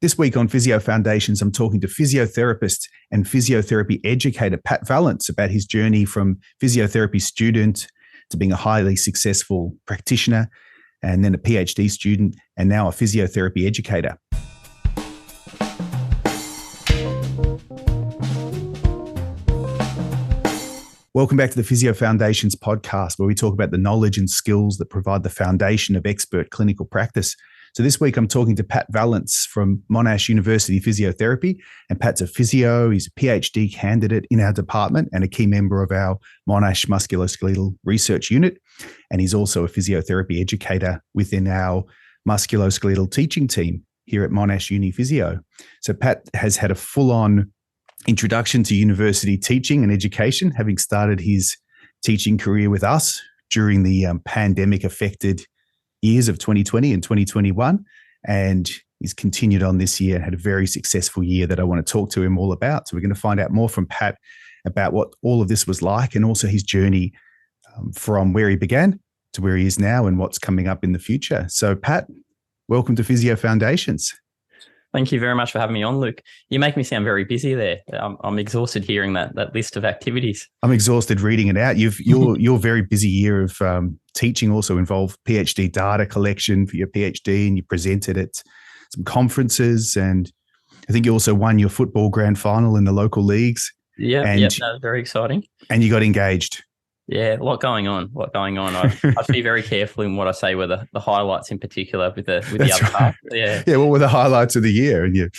This week on Physio Foundations, I'm talking to physiotherapist and physiotherapy educator Pat Vallance about his journey from physiotherapy student to being a highly successful practitioner, and then a PhD student, and now a physiotherapy educator. Welcome back to the Physio Foundations podcast, where we talk about the knowledge and skills that provide the foundation of expert clinical practice. So this week, I'm talking to Pat Vallance from Monash University Physiotherapy. And Pat's a physio. He's a PhD candidate in our department and a key member of our Monash Musculoskeletal Research Unit. And he's also a physiotherapy educator within our musculoskeletal teaching team here at Monash Uni Physio. So Pat has had a full-on introduction to university teaching and education, having started his teaching career with us during the pandemic-affected years of 2020 and 2021. And he's continued on this year and had a very successful year that I want to talk to him all about. So we're going to find out more from Pat about what all of this was like, and also his journey from where he began to where he is now and what's coming up in the future. So Pat, welcome to Physio Foundations. Thank you very much for having me on, Luke. You make me sound very busy there. I'm exhausted hearing that list of activities. I'm exhausted reading it out. Your very busy year of teaching also involved PhD data collection for your PhD, and you presented at some conferences, and I think you also won your football grand final in the local leagues. Yeah, that was very exciting. And you got engaged. Yeah, a lot going on. I'd be very careful in what I say with the highlights in particular with the other half. Yeah. Yeah, what were the highlights of the year? And you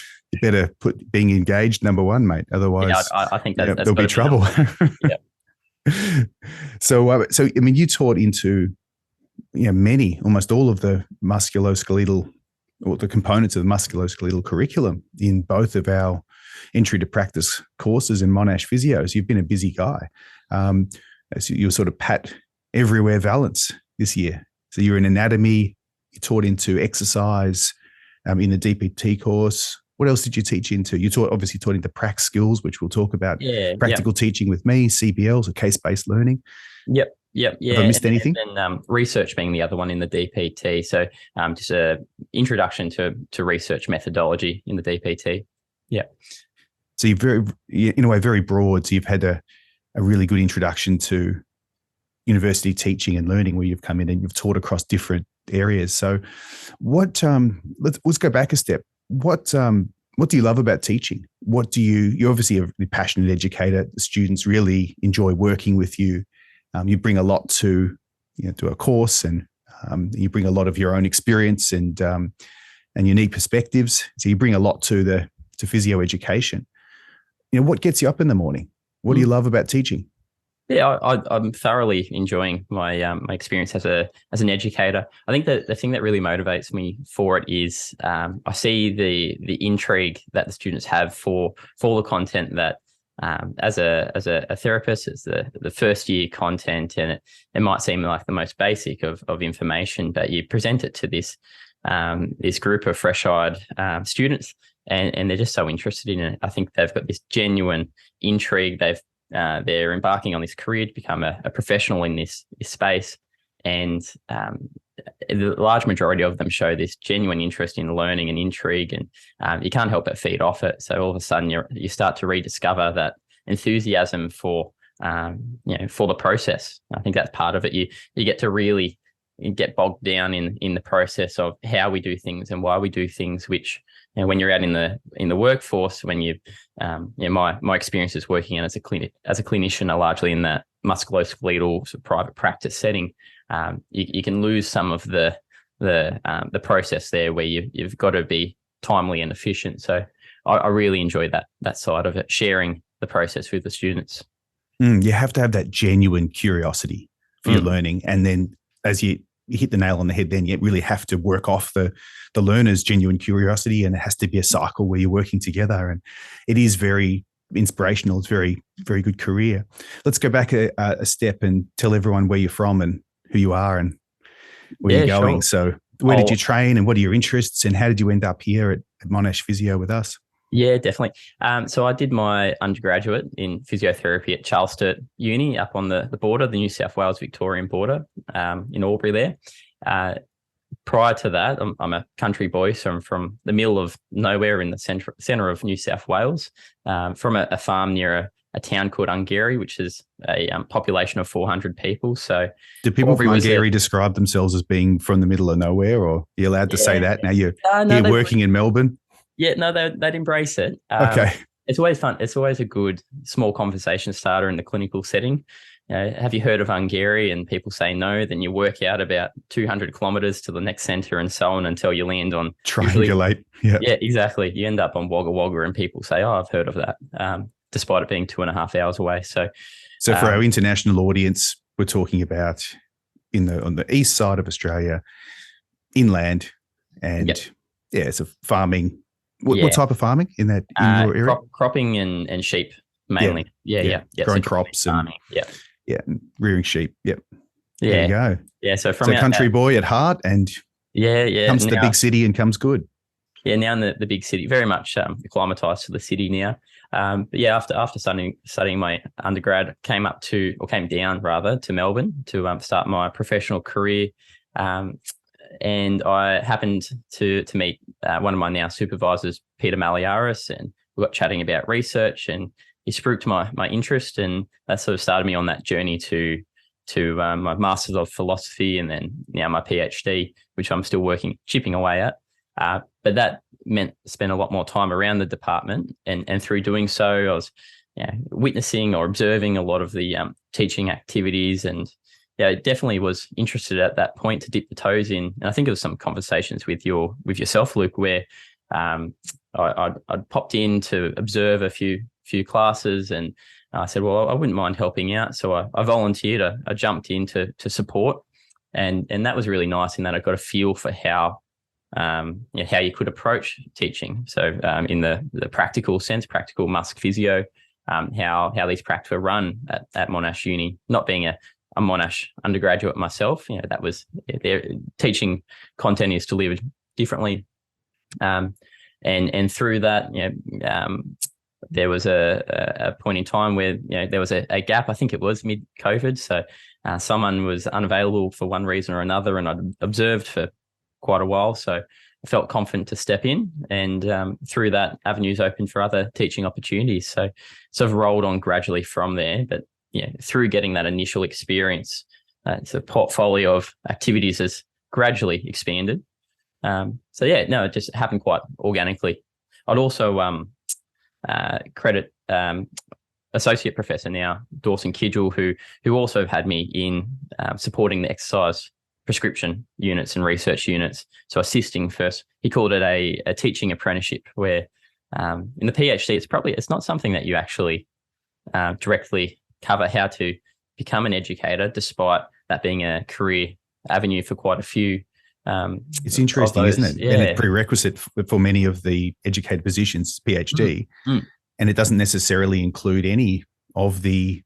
better put being engaged number one, mate. Otherwise, I think that's there'll be trouble. Yeah. So I mean, you taught into almost all of the musculoskeletal, or the components of the musculoskeletal curriculum in both of our entry to practice courses in Monash Physios. You've been a busy guy. So you were sort of Pat everywhere Vallance this year. So you're in anatomy, you taught into exercise in the DPT course. What else did you teach into? You obviously taught into prac skills, which we'll talk about. Yeah, practical teaching with me, CBL, so case-based learning. Yep. Yeah. Have I missed anything? And research being the other one in the DPT. So just a introduction to research methodology in the DPT. Yeah. So you're in a way very broad. So you've had a really good introduction to university teaching and learning, where you've come in and you've taught across different areas. So what, let's go back a step. What do you love about teaching? You're obviously a passionate educator. The students really enjoy working with you. You bring a lot to a course, and you bring a lot of your own experience and unique perspectives. So you bring a lot to physio education. What gets you up in the morning? What do you love about teaching? Yeah, I'm thoroughly enjoying my experience as an educator. I think that the thing that really motivates me for it is I see the intrigue that the students have for the content that as a therapist, it's the first year content, and it might seem like the most basic of information, but you present it to this group of fresh-eyed students, and they're just so interested in it. I think they've got this genuine intrigue. They're embarking on this career to become a professional in this space, and the large majority of them show this genuine interest in learning and intrigue, and you can't help but feed off it. So all of a sudden, you start to rediscover that enthusiasm for the process. I think that's part of it. You get to really get bogged down in the process of how we do things and why we do things, which when you're out in the workforce, when my experiences working as a clinician are largely in that musculoskeletal sort of private practice setting. You can lose some of the process there, where you've got to be timely and efficient. So I really enjoy that side of it, sharing the process with the students. You have to have that genuine curiosity for your learning, and then as you hit the nail on the head, then you really have to work off the learner's genuine curiosity, and it has to be a cycle where you're working together. And it is very inspirational. It's very, very good career. Let's go back a step and tell everyone where you're from and who you are and where you're going. Sure. So where did you train, and what are your interests, and how did you end up here at Monash Physio with us? Yeah, definitely. So I did my undergraduate in physiotherapy at Charles Sturt Uni up on the border, the New South Wales Victorian border, in Albury there. prior to that, I'm a country boy, so I'm from the middle of nowhere in the centre of New South Wales, from a farm near a town called Ungary, which is a population of 400 people. So, do people from Ungary describe themselves as being from the middle of nowhere, or are you allowed to say that now you're here working in Melbourne? Yeah, no, they'd embrace it. Okay. It's always fun. It's always a good small conversation starter in the clinical setting. Have you heard of Ungary? And people say no. Then you work out about 200 kilometres to the next centre and so on until you land on triangulate. Yeah, exactly. You end up on Wagga Wagga, and people say, "Oh, I've heard of that," despite it being 2.5 hours away. So for our international audience, we're talking about on the east side of Australia, inland, and it's a farming. What type of farming in your area? Cropping and sheep mainly. Yeah. Growing crops farming. And rearing sheep. Yep. Yeah. There you go. Yeah. So from a country boy at heart, and comes to the big city and comes good. Yeah. Now in the big city, very much acclimatized to the city now. But after studying my undergrad, came down to Melbourne to start my professional career. And I happened to meet one of my now supervisors, Peter Maliaris, and we got chatting about research, and he spruiked my interest, and that sort of started me on that journey to my Masters of Philosophy, and then now my PhD, which I'm still chipping away at. But that meant spend a lot more time around the department, and through doing so, I was witnessing or observing a lot of the teaching activities, and definitely was interested at that point to dip the toes in. And I think it was some conversations with yourself, Luke, where I'd popped in to observe a few classes, and I said, well, I wouldn't mind helping out. So I volunteered. I jumped in to support, and that was really nice in that I got a feel for how you could approach teaching. So in the practical sense, practical Musk Physio, how these practice were run at Monash Uni, not being a Monash undergraduate myself, that was their teaching content is delivered differently. And through that, there was a point in time where there was a gap. I think it was mid-COVID, so someone was unavailable for one reason or another, and I'd observed for quite a while, so I felt confident to step in, and through that, avenues opened for other teaching opportunities. So sort of rolled on gradually from there, but through getting that initial experience, it's a portfolio of activities has gradually expanded. It just happened quite organically. I'd also credit associate professor now, Dawson Kidgel, who also had me in supporting the exercise prescription units and research units. So assisting first, he called it a teaching apprenticeship, where in the PhD, it's not something that you actually directly cover how to become an educator, despite that being a career avenue for quite a few. It's interesting, isn't it? Yeah. And it's prerequisite for many of the educator positions, PhD, and it doesn't necessarily include any of the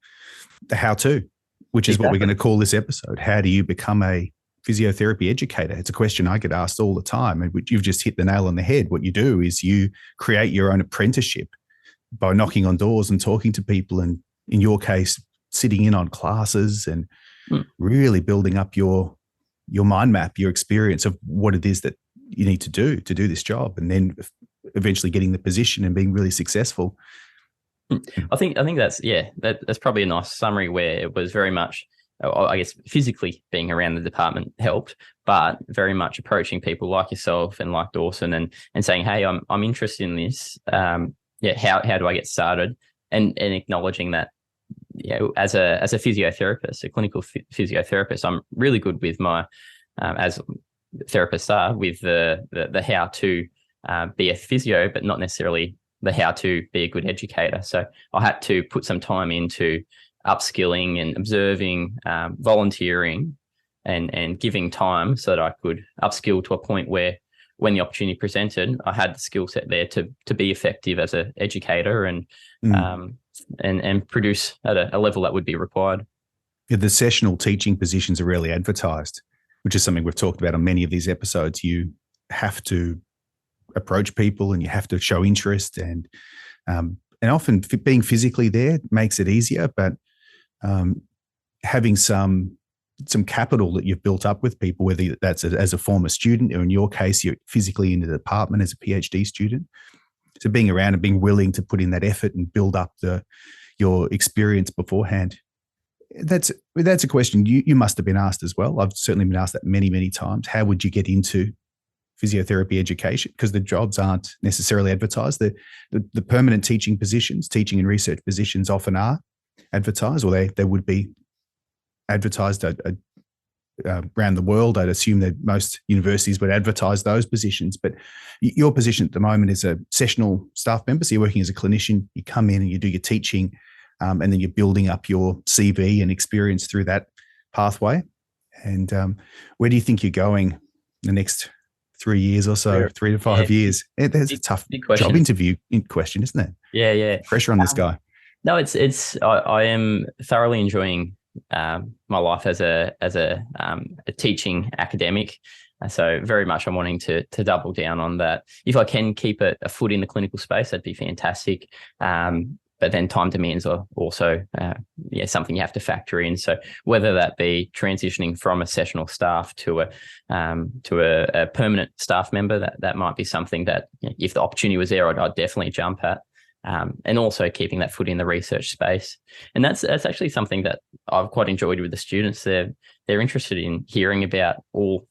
how-to, which is what we're going to call this episode. How do you become a physiotherapy educator? It's a question I get asked all the time, and you've just hit the nail on the head. What you do is you create your own apprenticeship by knocking on doors and talking to people, and in your case, sitting in on classes and really building up your mind map, your experience of what it is that you need to do this job, and then eventually getting the position and being really successful. I think that's probably a nice summary, where it was very much, I guess, physically being around the department helped, but very much approaching people like yourself and like Dawson and saying, hey, I'm interested in this. How do I get started? And acknowledging that, as a physiotherapist, a clinical physiotherapist, I'm really good with my, as therapists are, with the how to be a physio, but not necessarily the how to be a good educator. So I had to put some time into upskilling and observing, volunteering, and giving time so that I could upskill to a point where, when the opportunity presented, I had the skill set there to be effective as an educator and produce at a level that would be required. Yeah, the sessional teaching positions are rarely advertised, which is something we've talked about on many of these episodes. You have to approach people and you have to show interest, and often being physically there makes it easier, but having some some capital that you've built up with people, whether that's as a former student or in your case, you're physically in the department as a PhD student. So being around and being willing to put in that effort and build up your experience beforehand. That's a question you must have been asked as well. I've certainly been asked that many, many times. How would you get into physiotherapy education? Because the jobs aren't necessarily advertised. The permanent teaching positions, teaching and research positions often are advertised, or they would be advertised around the world. I'd assume that most universities would advertise those positions. But your position at the moment is a sessional staff member. So you're working as a clinician. You come in and you do your teaching, and then you're building up your CV and experience through that pathway. And where do you think you're going the next 3 years or so, 3 to 5 years? That's a tough job interview in question, isn't it? Yeah. Pressure on this guy. No, I am thoroughly enjoying my life as a teaching academic. So very much I'm wanting to double down on that. If I can keep a foot in the clinical space, that'd be fantastic. But then time demands are also something you have to factor in. So whether that be transitioning from a sessional staff to a permanent staff member, that might be something that, if the opportunity was there, I'd definitely jump at. And also keeping that foot in the research space. And that's actually something that I've quite enjoyed with the students. They're interested in hearing about all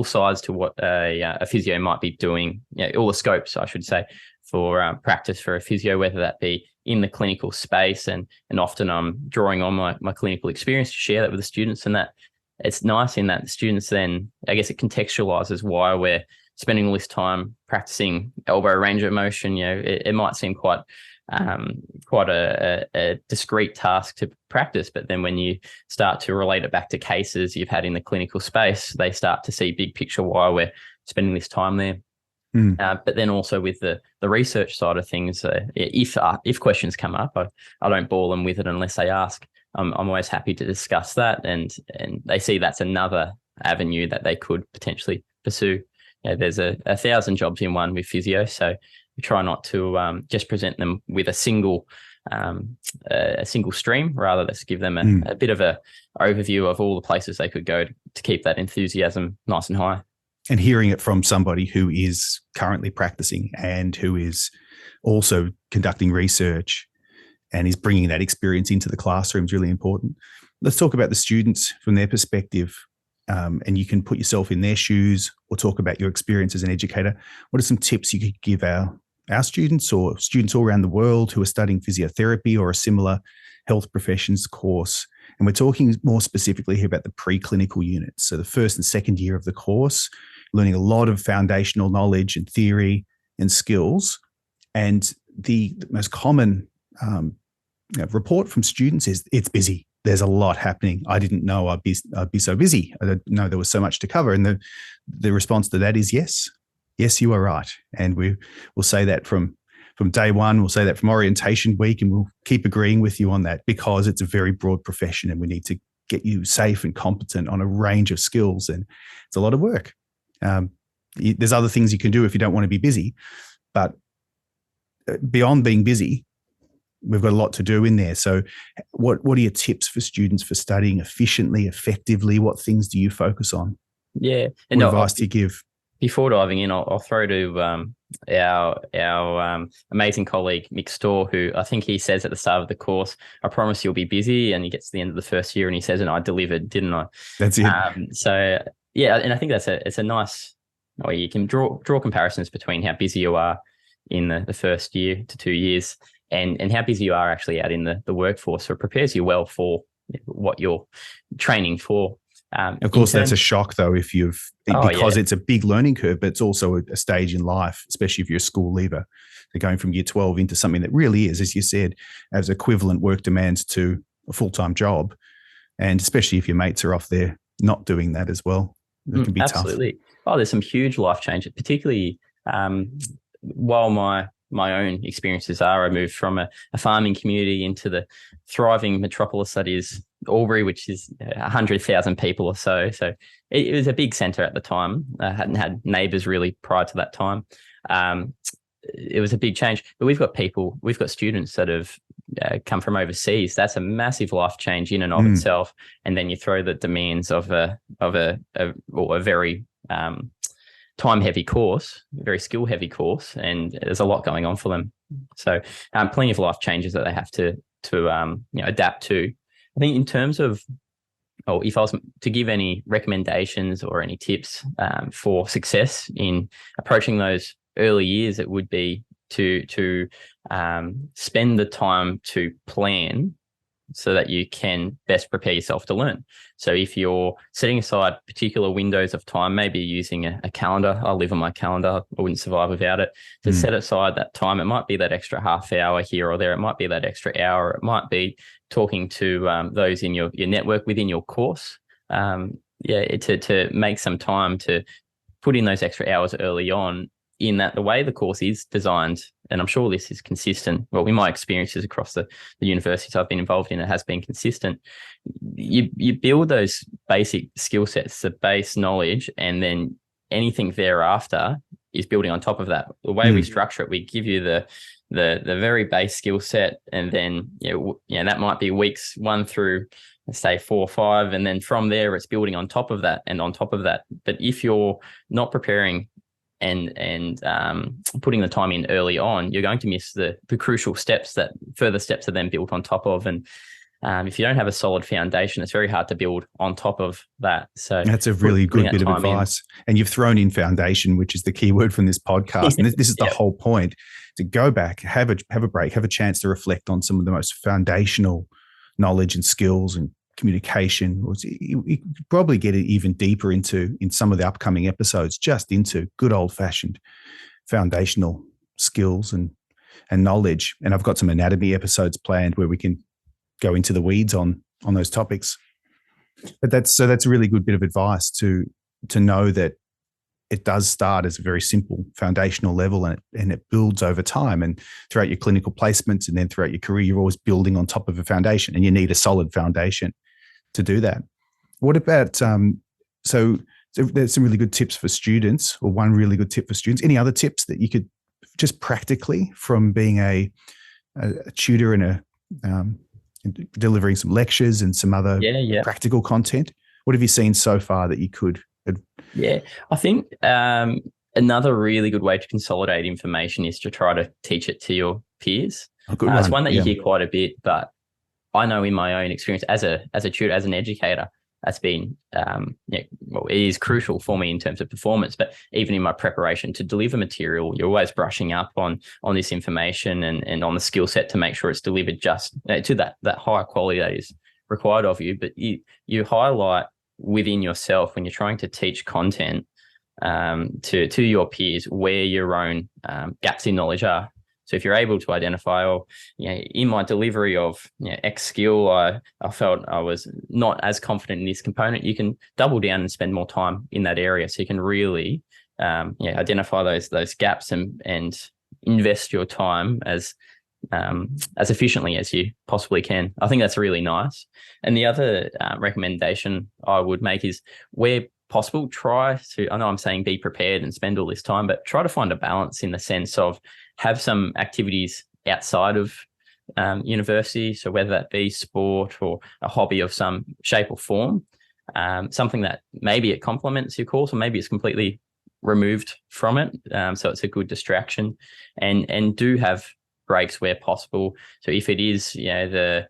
sides to what a physio might be doing, all the scopes, I should say, for practice for a physio, whether that be in the clinical space. And often I'm drawing on my clinical experience to share that with the students. And that it's nice in that the students then, I guess it contextualizes why we're spending all this time practicing elbow range of motion. It might seem quite a discrete task to practice, but then when you start to relate it back to cases you've had in the clinical space, they start to see big picture why we're spending this time there. But then also with the research side of things, if questions come up, I don't bore them with it unless they ask. I'm always happy to discuss that, and they see that's another avenue that they could potentially pursue. There's a 1,000 jobs in one with physio, so we try not to just present them with a single stream. Rather, let's give them a bit of a overview of all the places they could go to keep that enthusiasm nice and high. And hearing it from somebody who is currently practicing and who is also conducting research and is bringing that experience into the classroom is really important. Let's talk about the students from their perspective. And you can put yourself in their shoes or talk about your experience as an educator. What are some tips you could give our students or students all around the world who are studying physiotherapy or a similar health professions course? And we're talking more specifically here about the preclinical units. So the first and second year of the course, learning a lot of foundational knowledge and theory and skills. And the most common report from students is it's busy. There's a lot happening. I didn't know I'd be so busy. I didn't know there was so much to cover. And the response to that is yes. Yes, you are right. And we'll say that from day one. We'll say that from orientation week, and we'll keep agreeing with you on that because it's a very broad profession and we need to get you safe and competent on a range of skills. And it's a lot of work. There's other things you can do if you don't want to be busy, but beyond being busy, we've got a lot to do in there. So what are your tips for students for studying efficiently, effectively? What things do you focus on? Yeah. And what advice do you give? Before diving in, I'll throw to our amazing colleague, Mick Storr, who I think he says at the start of the course, I promise you'll be busy. And he gets to the end of the first year and he says, and I delivered, didn't I? That's it. So, yeah, and I think it's a nice way you can draw comparisons between how busy you are in the first year to 2 years and how busy you are actually out in the workforce. So it prepares you well for what you're training for. Of course, that's a shock though, because it's a big learning curve, but it's also a stage in life, especially if you're a school leaver. So going from year 12 into something that really is, as you said, as equivalent work demands to a full-time job. And especially if your mates are off there not doing that as well, it can be absolutely. tough. Oh, there's some huge life changes, particularly while my own experiences are, I moved from a farming community into the thriving metropolis that is Albury, which is 100,000 people or so. So it was a big centre at the time. I hadn't had neighbours really prior to that time. it was a big change. But we've got students that have come from overseas. That's a massive life change in and of itself. And then you throw the demands of a very time heavy course, very skill heavy course, and there's a lot going on for them. So plenty of life changes that they have to adapt to. I think in terms of, if I was to give any recommendations or any tips for success in approaching those early years, it would be to spend the time to plan so that you can best prepare yourself to learn. So if you're setting aside particular windows of time, maybe using a calendar, I live on my calendar, I wouldn't survive without it, to set aside that time. It might be that extra half hour here or there. It might be that extra hour. It might be talking to those in your network within your course. To make some time to put in those extra hours early on, in that the way the course is designed, and I'm sure this is consistent, well, in my experiences across the universities I've been involved in, it has been consistent. You build those basic skill sets, the base knowledge, and then anything thereafter is building on top of that. The way we structure it, we give you the very base skill set, and then that might be weeks 1 through, let's say, 4 or 5, and then from there it's building on top of that and on top of that. But if you're not preparing and putting the time in early on, you're going to miss the crucial steps, that further steps are then built on top of. And if you don't have a solid foundation, it's very hard to build on top of that. So that's a really good bit of advice. And you've thrown in foundation, which is the key word from this podcast. And this is the whole point, to go back, have a break, have a chance to reflect on some of the most foundational knowledge and skills and communication. You could probably get it even deeper in some of the upcoming episodes, just into good old-fashioned foundational skills and knowledge. And I've got some anatomy episodes planned where we can go into the weeds on those topics. But that's a really good bit of advice to know that it does start as a very simple foundational level, and it builds over time. And throughout your clinical placements and then throughout your career, you're always building on top of a foundation, and you need a solid foundation to do that. What about, so there's some really good tips for students, or one really good tip for students. Any other tips that you could just practically, from being a tutor and delivering some lectures and some other practical content? What have you seen so far that you could? Yeah, I think another really good way to consolidate information is to try to teach it to your peers. It's one that you hear quite a bit, but I know in my own experience as a tutor, as an educator, that's been, it is crucial for me in terms of performance. But even in my preparation to deliver material, you're always brushing up on this information and on the skill set to make sure it's delivered just to that higher quality that is required of you. But you highlight within yourself when you're trying to teach content to your peers where your own gaps in knowledge are. So if you're able to identify, in my delivery of X skill, I felt I was not as confident in this component, you can double down and spend more time in that area. So you can really identify those gaps and invest your time as efficiently as you possibly can. I think that's really nice. And the other recommendation I would make is, where possible, try to, I know I'm saying be prepared and spend all this time, but try to find a balance in the sense of have some activities outside of university. So whether that be sport or a hobby of some shape or form, something that maybe it complements your course, or maybe it's completely removed from it. So it's a good distraction, and do have breaks where possible. So if it is, the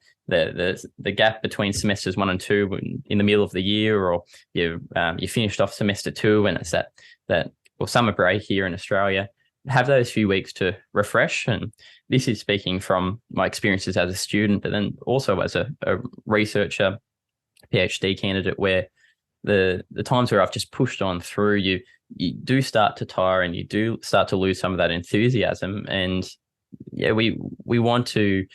gap between semesters 1 and 2 in the middle of the year, or you finished off semester 2 and it's that summer break here in Australia, have those few weeks to refresh. And this is speaking from my experiences as a student, but then also as a researcher, PhD candidate, where the times where I've just pushed on through, you do start to tire and you do start to lose some of that enthusiasm. And we want to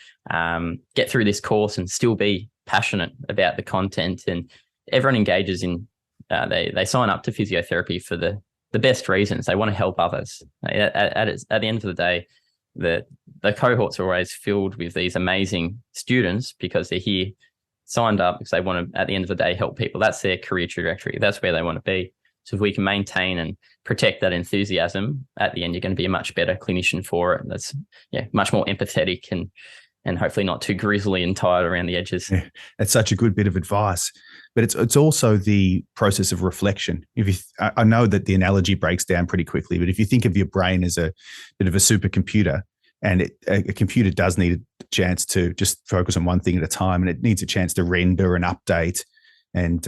get through this course and still be passionate about the content. And everyone engages in, they sign up to physiotherapy for the best reasons. They want to help others. At the end of the day, the cohorts are always filled with these amazing students because they're here signed up because they want to, at the end of the day, help people. That's their career trajectory. That's where they want to be. So if we can maintain and protect that enthusiasm, at the end, you're going to be a much better clinician for it. That's much more empathetic and hopefully not too grisly and tired around the edges. Yeah, that's such a good bit of advice. But it's also the process of reflection. I know that the analogy breaks down pretty quickly, but if you think of your brain as a bit of a supercomputer, and a computer does need a chance to just focus on one thing at a time, and it needs a chance to render and update and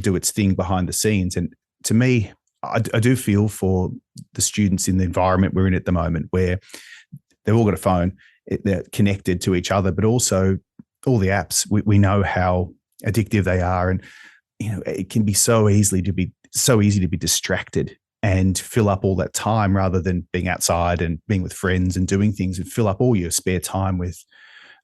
do its thing behind the scenes. And to me, I do feel for the students in the environment we're in at the moment, where they've all got a phone, they're connected to each other, but also all the apps. We know how addictive they are, and it can be so easy to be distracted and fill up all that time rather than being outside and being with friends and doing things, and fill up all your spare time with,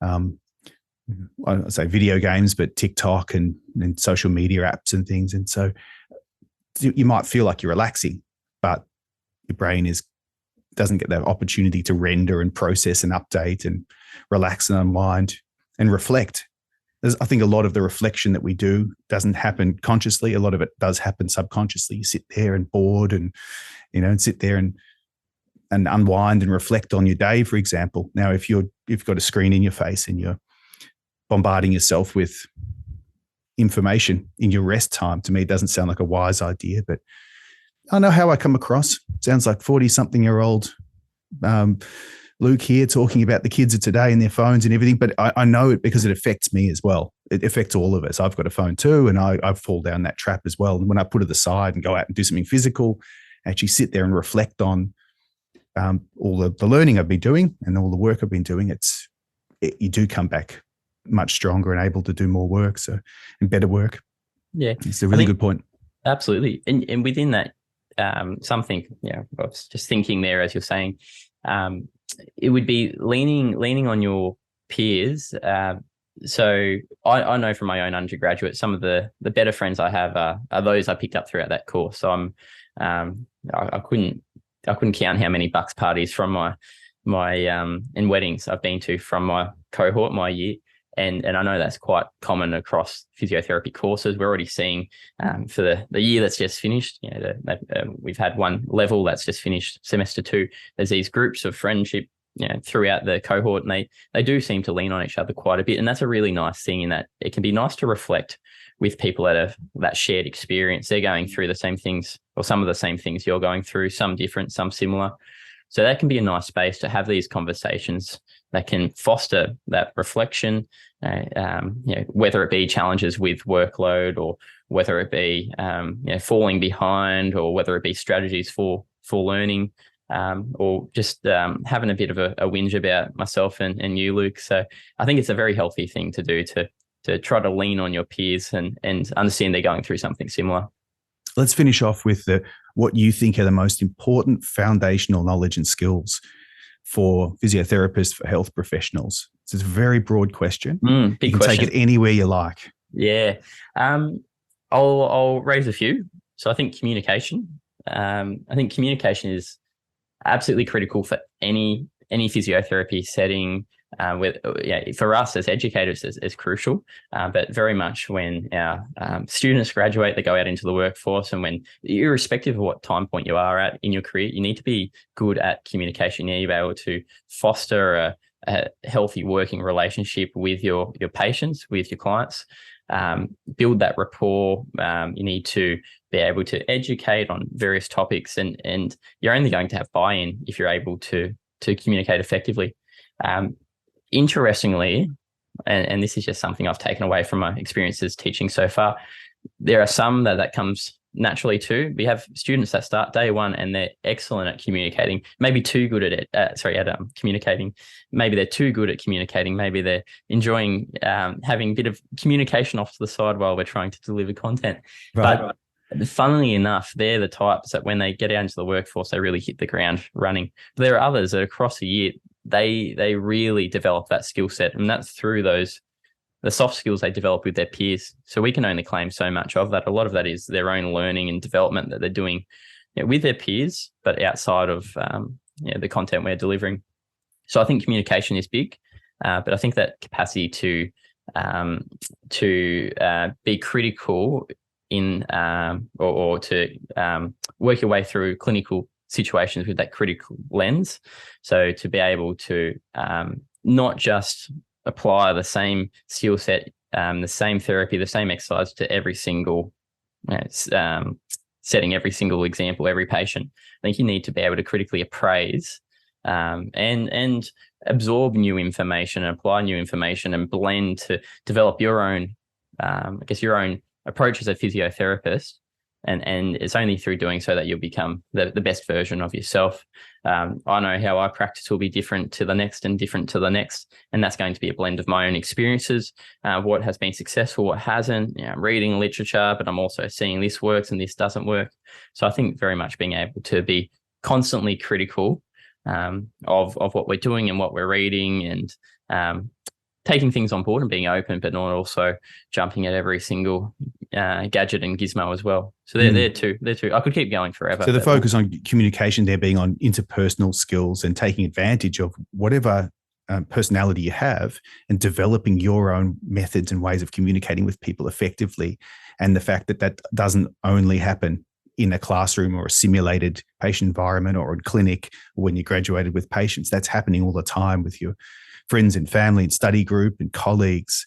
I'd say video games, but TikTok and social media apps and things. And so you might feel like you're relaxing, but your brain doesn't get that opportunity to render and process and update and relax and unwind and reflect. I think a lot of the reflection that we do doesn't happen consciously. A lot of it does happen subconsciously. You sit there and bored and sit there and unwind and reflect on your day, for example. Now, if you've got a screen in your face and you're bombarding yourself with information in your rest time, to me, it doesn't sound like a wise idea, but I know how I come across. Sounds like 40-something-year-old Luke here talking about the kids of today and their phones and everything, but I know it because it affects me as well. It affects all of us. I've got a phone too, and I fall down that trap as well. And when I put it aside and go out and do something physical, actually sit there and reflect on all the learning I've been doing and all the work I've been doing, you do come back much stronger and able to do more work, and better work. Yeah, it's a really good point. Absolutely, and within that, something I was just thinking there as you're saying. It would be leaning on your peers. So I know from my own undergraduate, some of the better friends I have are those I picked up throughout that course. So I couldn't count how many bucks parties from my and weddings I've been to from my cohort, my year. And I know that's quite common across physiotherapy courses. We're already seeing for the year that's just finished, we've had one level that's just finished, semester 2. There's these groups of friendship throughout the cohort, and they do seem to lean on each other quite a bit. And that's a really nice thing, in that it can be nice to reflect with people that have that shared experience. They're going through the same things, or some of the same things you're going through, some different, some similar. So that can be a nice space to have these conversations that can foster that reflection, whether it be challenges with workload, or whether it be falling behind, or whether it be strategies for learning, or just having a bit of a whinge about myself and you, Luke. So I think it's a very healthy thing to do, to try to lean on your peers and understand they're going through something similar. Let's finish off with what you think are the most important foundational knowledge and skills for physiotherapists, for health professionals. It's a very broad question. Big you can question. take it anywhere you like. Yeah. I'll raise a few. So I think communication. I think communication is absolutely critical for any physiotherapy setting. For us as educators is crucial, but very much when our students graduate, they go out into the workforce, and when, irrespective of what time point you are at in your career, you need to be good at communication. You need to be able to foster a healthy working relationship with your patients, with your clients, build that rapport. You need to be able to educate on various topics, and you're only going to have buy-in if you're able to communicate effectively. Interestingly, and this is just something I've taken away from my experiences teaching so far, there are some that comes naturally too. We have students that start day one and they're excellent at communicating, maybe too good at communicating. Maybe they're too good at communicating. Maybe they're enjoying having a bit of communication off to the side while we're trying to deliver content. Right. But funnily enough, they're the types that when they get out into the workforce, they really hit the ground running. But there are others that across the year, they really develop that skill set, and that's through the soft skills they develop with their peers. So we can only claim so much of that. A lot of that is their own learning and development that they're doing with their peers, but outside of the content we're delivering. So I think communication is big, but I think that capacity to be critical in or to work your way through clinical situations with that critical lens. So to be able to not just apply the same skill set, the same therapy, the same exercise to every single setting, every single example, every patient. I think you need to be able to critically appraise and absorb new information, and apply new information, and blend to develop your own, your own approach as a physiotherapist. And it's only through doing so that you'll become the best version of yourself. I know how I practice will be different to the next and different to the next. And that's going to be a blend of my own experiences, what has been successful, what hasn't. I'm reading literature, but I'm also seeing this works and this doesn't work. So I think very much being able to be constantly critical of what we're doing and what we're reading, and taking things on board and being open, but not also jumping at every single gadget and gizmo as well. So they're two. I could keep going forever. So the focus on communication there being on interpersonal skills and taking advantage of whatever personality you have, and developing your own methods and ways of communicating with people effectively. And the fact that doesn't only happen in a classroom or a simulated patient environment or a clinic, or when you graduated with patients. That's happening all the time with your friends and family and study group and colleagues.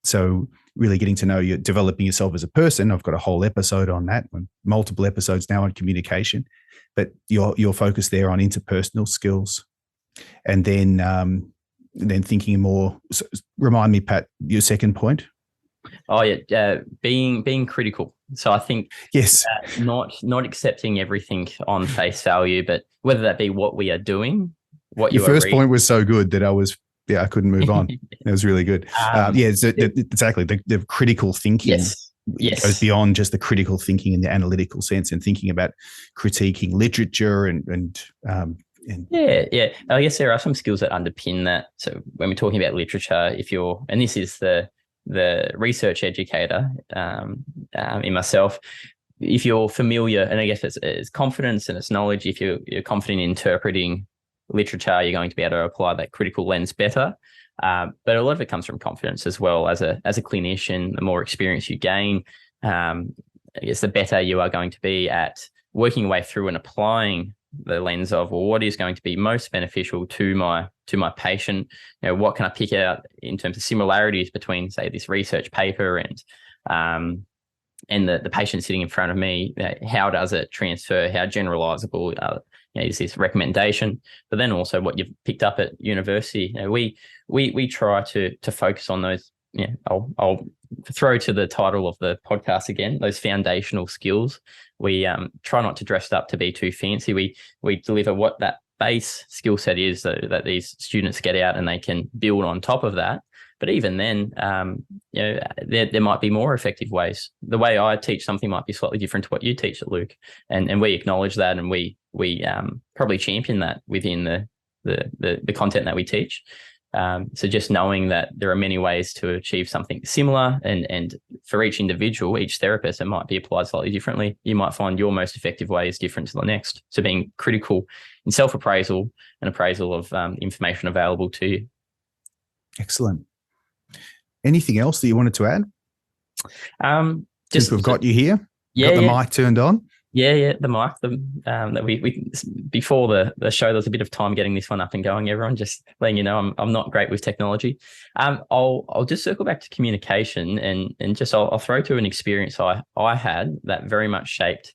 So really getting to know you, developing yourself as a person. I've got a whole episode on that, multiple episodes now on communication, but your focus there on interpersonal skills. And then thinking more, so remind me, Pat, your second point. Oh yeah, being critical. So I think yes, not accepting everything on face value, but whether that be what we are doing, what your first point was so good that I couldn't move on. It was really good. Exactly. The critical thinking goes beyond just the critical thinking in the analytical sense, and thinking about critiquing literature and I guess there are some skills that underpin that. So when we're talking about literature, and this is the research educator in myself, if you're familiar, and I guess it's confidence and it's knowledge. If you're confident in interpreting literature, you're going to be able to apply that critical lens better. But a lot of it comes from confidence as well. As a clinician, the more experience you gain, I guess the better you are going to be at working your way through and applying the lens of, well, what is going to be most beneficial to my patient? What can I pick out in terms of similarities between, say, this research paper and the patient sitting in front of me? How does it transfer? How generalizable is this recommendation? But then also what you've picked up at university. We try to focus on those. I'll throw to the title of the podcast again, those foundational skills. We try not to dress it up to be too fancy. We deliver what that base skill set is that these students get out, and they can build on top of that. But even then, there might be more effective ways. The way I teach something might be slightly different to what you teach it, Luke, and we acknowledge that, and we probably champion that within the content that we teach. So just knowing that there are many ways to achieve something similar, and for each individual, each therapist, it might be applied slightly differently. You might find your most effective way is different to the next. So being critical in self-appraisal and appraisal of information available to you. Excellent. Anything else that you wanted to add? Since we've got you here, got the mic turned on. Yeah, the mic. That we before the show, there was a bit of time getting this one up and going. Everyone, just letting you know, I'm not great with technology. I'll just circle back to communication, and just I'll throw to an experience I had that very much shaped,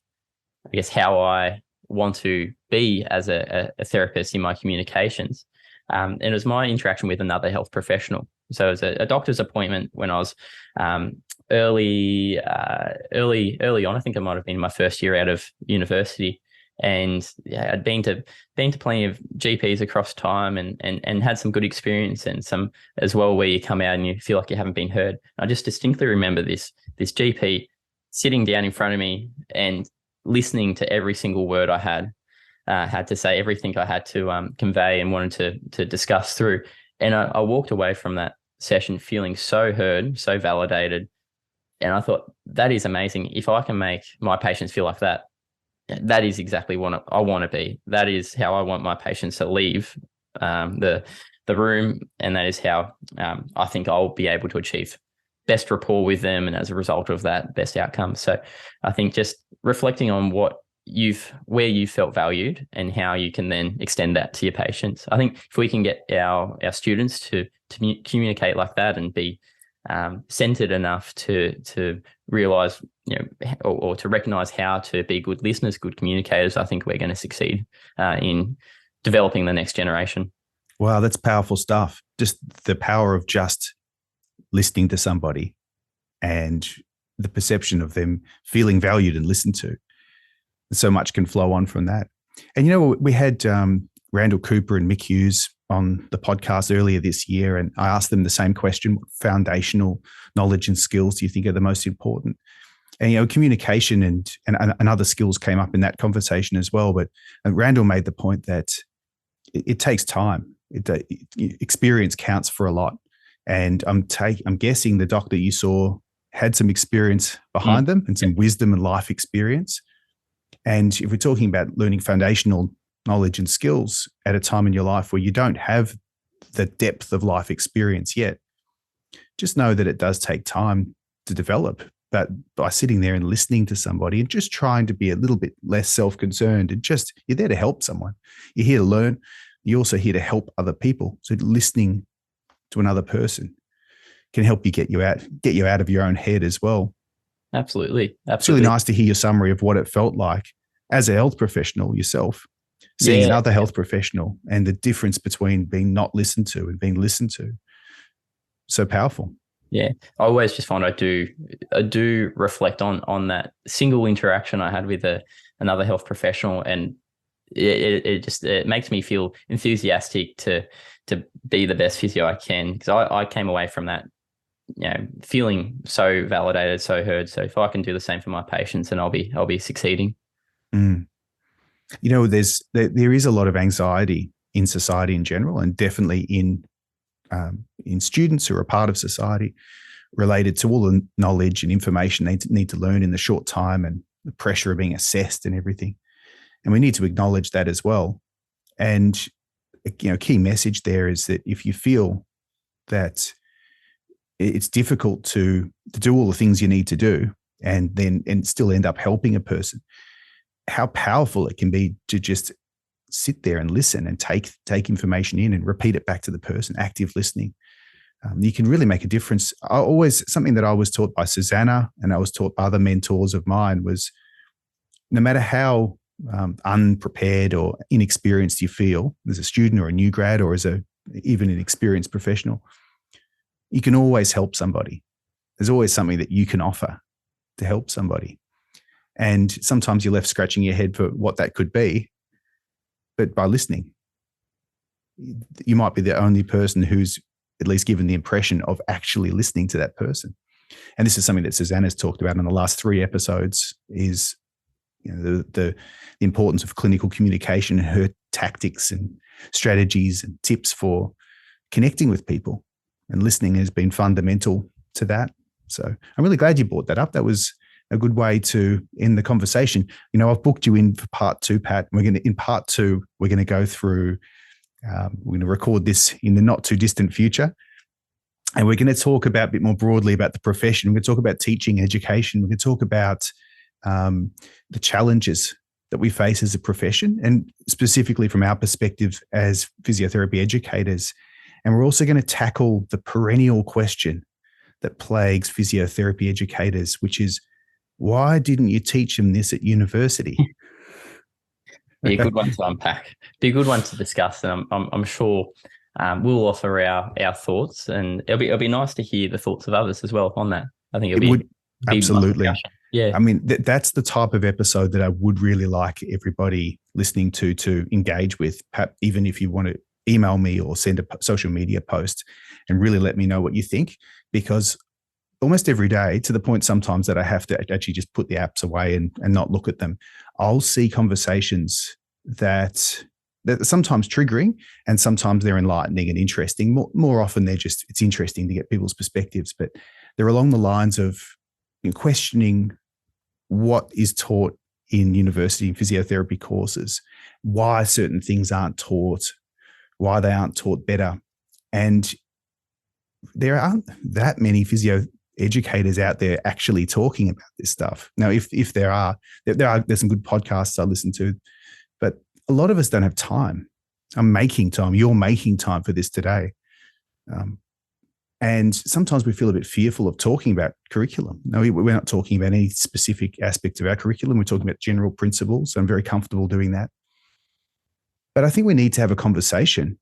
I guess, how I want to be as a therapist in my communications. And it was my interaction with another health professional. So it was a doctor's appointment when I was early on. I think I might have been my first year out of university, and I'd been to plenty of GPs across time, and had some good experience, and some as well where you come out and you feel like you haven't been heard. I just distinctly remember this GP sitting down in front of me and listening to every single word I had to say, everything I had to convey and wanted to discuss through. And I walked away from that session feeling so heard, so validated. And I thought, that is amazing. If I can make my patients feel like that, that is exactly what I want to be. That is how I want my patients to leave the room. And that is how I think I'll be able to achieve best rapport with them, and as a result of that, best outcomes. So I think just reflecting on where you felt valued and how you can then extend that to your patients. I think if we can get our students to communicate like that and be centered enough to realize, or to recognize how to be good listeners, good communicators, I think we're going to succeed in developing the next generation. Wow, that's powerful stuff. Just the power of just listening to somebody and the perception of them feeling valued and listened to. So much can flow on from that. And, we had Randall Cooper and Mick Hughes on the podcast earlier this year, and I asked them the same question: what foundational knowledge and skills do you think are the most important? And, communication and other skills came up in that conversation as well. But Randall made the point that it takes time. Experience counts for a lot. And I'm guessing the doctor you saw had some experience behind them and some wisdom and life experience. And if we're talking about learning foundational knowledge and skills at a time in your life where you don't have the depth of life experience yet, just know that it does take time to develop. But by sitting there and listening to somebody and just trying to be a little bit less self-concerned, and just, you're there to help someone. You're here to learn. You're also here to help other people. So listening to another person can help you get you out of your own head as well. Absolutely. It's really nice to hear your summary of what it felt like as a health professional yourself, seeing another health professional, and the difference between being not listened to and being listened to. So powerful. Yeah. I always just find I do reflect on that single interaction I had with another health professional, and it makes me feel enthusiastic to be the best physio I can, because I came away from that feeling so validated, so heard. So if I can do the same for my patients, then I'll be succeeding. There is a lot of anxiety in society in general, and definitely in students who are a part of society, related to all the knowledge and information they need to learn in the short time, and the pressure of being assessed and everything. And we need to acknowledge that as well. And key message there is that if you feel that it's difficult to do all the things you need to do and still end up helping a person, how powerful it can be to just sit there and listen and take information in and repeat it back to the person. Active listening. You can really make a difference. Something that I was taught by Susanna, and I was taught by other mentors of mine, was no matter how unprepared or inexperienced you feel as a student or a new grad, or as even an experienced professional, you can always help somebody. There's always something that you can offer to help somebody. And sometimes you're left scratching your head for what that could be. But by listening, you might be the only person who's at least given the impression of actually listening to that person. And this is something that Susanna's talked about in the last 3 episodes, is the importance of clinical communication and her tactics and strategies and tips for connecting with people. And listening has been fundamental to that. So I'm really glad you brought that up. That was a good way to end the conversation. I've booked you in for part 2, Pat. In part 2, we're going to go through, we're going to record this in the not too distant future. And we're going to talk about a bit more broadly about the profession. We're going to talk about teaching, education. We're going to talk about the challenges that we face as a profession, and specifically from our perspective as physiotherapy educators. And we're also going to tackle the perennial question that plagues physiotherapy educators, which is, why didn't you teach them this at university? Be a good one to unpack. Be a good one to discuss, and I'm sure we'll offer our thoughts, and it'll be nice to hear the thoughts of others as well on that. I think it would absolutely. Yeah, I mean, that's the type of episode that I would really like everybody listening to engage with. Perhaps even if you want to email me or send a social media post and really let me know what you think, because almost every day, to the point sometimes that I have to actually just put the apps away and not look at them, I'll see conversations that are sometimes triggering, and sometimes they're enlightening and interesting. More often it's interesting to get people's perspectives, but they're along the lines of questioning what is taught in university and physiotherapy courses, why certain things aren't taught, why they aren't taught better. And there aren't that many physio educators out there actually talking about this stuff. Now, if there's some good podcasts I listen to, but a lot of us don't have time. I'm making time. You're making time for this today. And sometimes we feel a bit fearful of talking about curriculum. No, we're not talking about any specific aspects of our curriculum. We're talking about general principles. I'm very comfortable doing that. But I think we need to have a conversation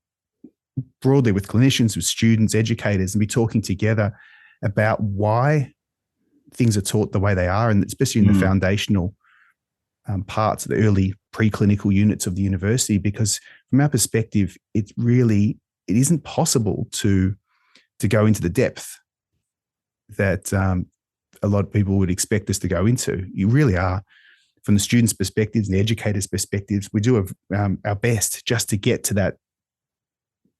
broadly with clinicians, with students, educators, and be talking together about why things are taught the way they are, and especially in the foundational parts, the early preclinical units of the university, because from our perspective, it isn't possible to go into the depth that a lot of people would expect us to go into. You really are, from the students' perspectives and the educators' perspectives, we do our best just to get to that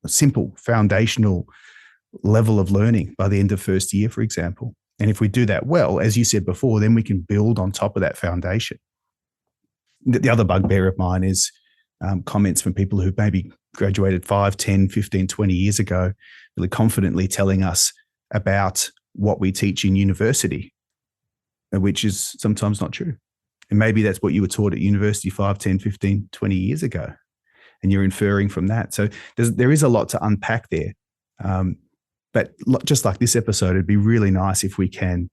simple foundational level of learning by the end of first year, for example. And if we do that well, as you said before, then we can build on top of that foundation. The other bugbear of mine is comments from people who maybe graduated 5, 10, 15, 20 years ago, really confidently telling us about what we teach in university, which is sometimes not true. And maybe that's what you were taught at university 5, 10, 15, 20 years ago, and you're inferring from that. So there is a lot to unpack there. But just like this episode, it'd be really nice if we can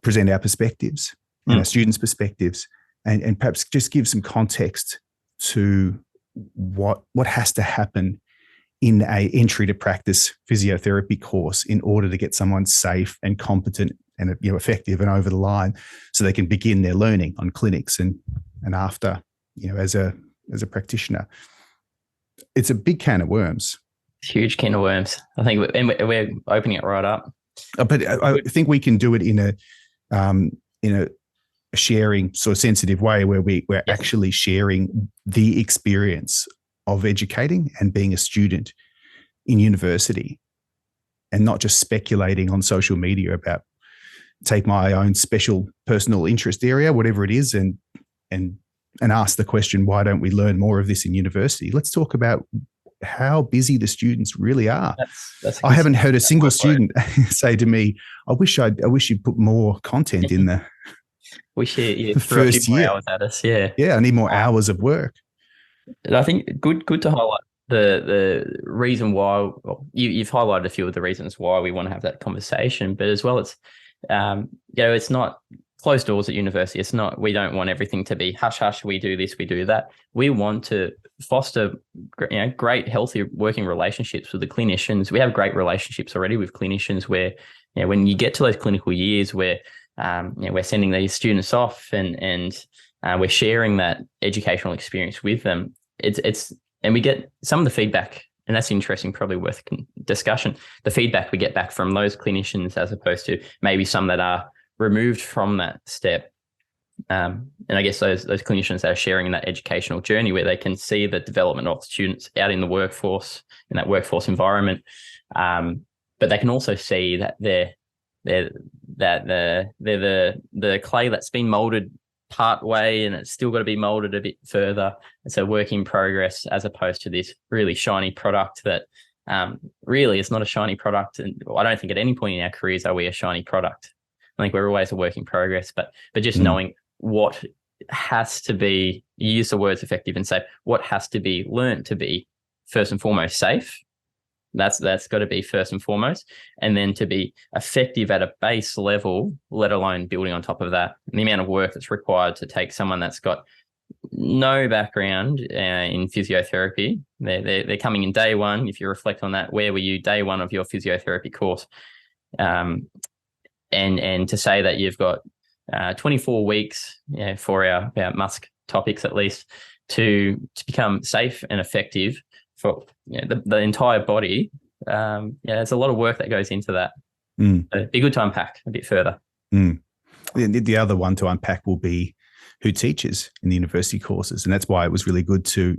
present our perspectives and our students' perspectives, and perhaps just give some context to what has to happen in a entry to practice physiotherapy course in order to get someone safe and competent and effective and over the line, so they can begin their learning on clinics and after, as a practitioner. It's a big can of worms. Huge can of worms. I think we're opening it right up. But I think we can do it in a sharing, sort of sensitive way, where we're actually sharing the experience of educating and being a student in university, and not just speculating on social media about take my own special personal interest area, whatever it is, and ask the question, why don't we learn more of this in university? Let's talk about how busy the students really are. I haven't heard a single student say to me, I wish you'd put more content in the wish you threw a few more hours at us. Yeah, I need more hours of work. I think good to highlight the reason why. Well, you've highlighted a few of the reasons why we want to have that conversation, but as well, it's it's not closed doors at university. It's not, we don't want everything to be hush hush. We do this, we do that. We want to foster great, healthy working relationships with the clinicians. We have great relationships already with clinicians where when you get to those clinical years where we're sending these students off and we're sharing that educational experience with them. And we get some of the feedback, and that's interesting, probably worth discussion. The feedback we get back from those clinicians, as opposed to maybe some that are removed from that step. And I guess those clinicians that are sharing in that educational journey, where they can see the development of students out in the workforce, in that workforce environment. But they can also see that they're the clay that's been molded part way, and it's still got to be molded a bit further. It's a work in progress, as opposed to this really shiny product that really is not a shiny product. And I don't think at any point in our careers are we a shiny product. I think we're always a work in progress, but just knowing what has to be, you use the words effective and say what has to be learned to be first and foremost safe. That's got to be first and foremost, and then to be effective at a base level, let alone building on top of that. And the amount of work that's required to take someone that's got no background in physiotherapy, they're coming in day one. If you reflect on that, where were you day one of your physiotherapy course? And to say that you've got 24 weeks for our MUSC topics at least to become safe and effective for the entire body. There's a lot of work that goes into that. So it'd be good to unpack a bit further. The other one to unpack will be who teaches in the university courses. And that's why it was really good to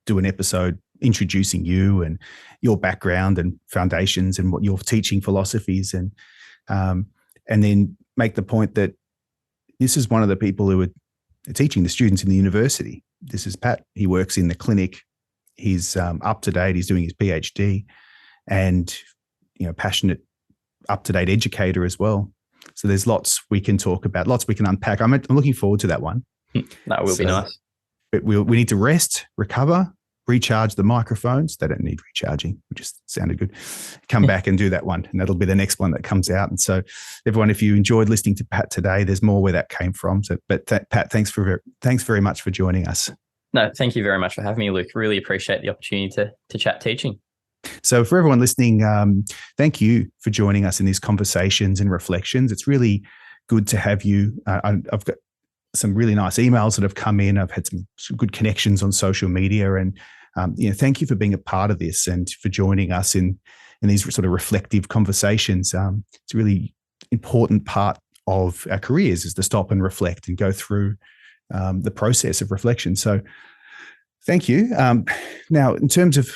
do an episode introducing you and your background and foundations and what your teaching philosophies, and then make the point that this is one of the people who are teaching the students in the university. This is Pat. He works in the clinic. He's up to date. He's doing his PhD, and passionate up-to-date educator as well. So there's lots we can talk about, lots we can unpack. I'm looking forward to that one. That will be nice. We need to rest, recover, recharge the microphones. They don't need recharging, which just sounded good. Come back and do that one, and that'll be the next one that comes out. And so, everyone, if you enjoyed listening to Pat today, there's more where that came from. So, but Pat, thanks very much for joining us. No, thank you very much for having me, Luke. Really appreciate the opportunity to chat teaching. So, for everyone listening, thank you for joining us in these conversations and reflections. It's really good to have you. I've got some really nice emails that have come in. I've had some good connections on social media, and thank you for being a part of this and for joining us in these sort of reflective conversations. It's a really important part of our careers, is to stop and reflect and go through the process of reflection. So thank you. Now, in terms of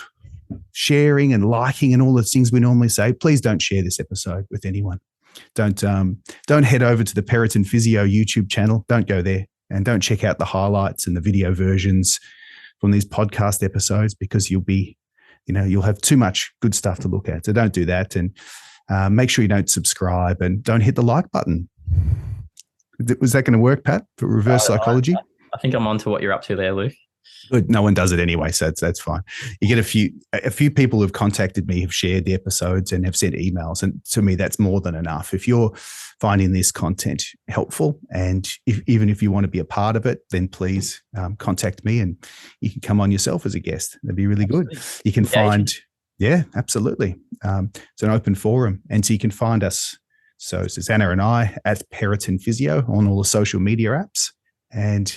sharing and liking and all the things we normally say, please don't share this episode with anyone. Don't head over to the Perennial Physio YouTube channel. Don't go there, and don't check out the highlights and the video versions from these podcast episodes, because you'll have too much good stuff to look at. So don't do that, and make sure you don't subscribe and don't hit the like button. Was that going to work, Pat, for reverse psychology? I think I'm on to what you're up to there, Luke. Good. No one does it anyway, so that's fine. You get a few people who've contacted me, have shared the episodes and have sent emails, and to me, that's more than enough. If you're finding this content helpful, and even if you want to be a part of it, then please contact me, and you can come on yourself as a guest. That'd be really good. You can find, absolutely. It's an open forum, and so you can find us. So Susanna and I at Perennial Physio on all the social media apps, and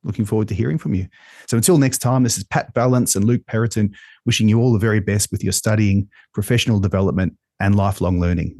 looking forward to hearing from you. So until next time, this is Pat Vallance and Luke Perennial wishing you all the very best with your studying, professional development, and lifelong learning.